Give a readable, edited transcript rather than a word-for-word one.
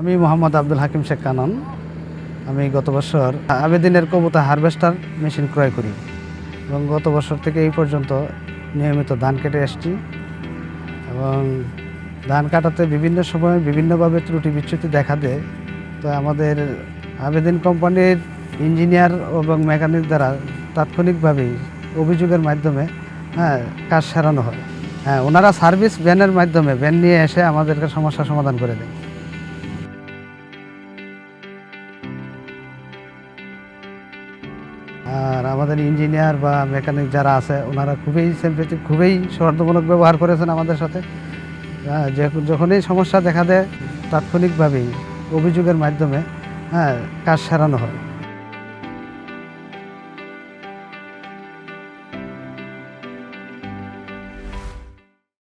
আমি মোহাম্মদ আব্দুল হাকিম শেখ কানন। আমি গত বছর আবেদিনের কুবোটা হারভেস্টার মেশিন ক্রয় করি এবং গত বছর থেকে এই পর্যন্ত নিয়মিত ধান কেটে আসছি এবং ধান কাটাতে বিভিন্ন সময় বিভিন্নভাবে ত্রুটি বিচ্যুতি দেখা দেয়। তো আমাদের আবেদিন কোম্পানির ইঞ্জিনিয়ার এবং মেকানিক দ্বারা তাৎক্ষণিকভাবেই অভিযোগের মাধ্যমে কাজ সারানো হয়। ওনারা সার্ভিস ভ্যানের মাধ্যমে ভ্যান নিয়ে এসে আমাদেরকে সমস্যার সমাধান করে দেয়। আর আমাদের ইঞ্জিনিয়ার বা মেকানিক যারা আছে ওনারা খুবই সিম্পেথিক, খুবই সৌহার্দ্যমূলক ব্যবহার করেছেন আমাদের সাথে। যখনই সমস্যা দেখা দেয় তাৎক্ষণিকভাবেই অভিযোগের মাধ্যমে কাজ সারানো হয়।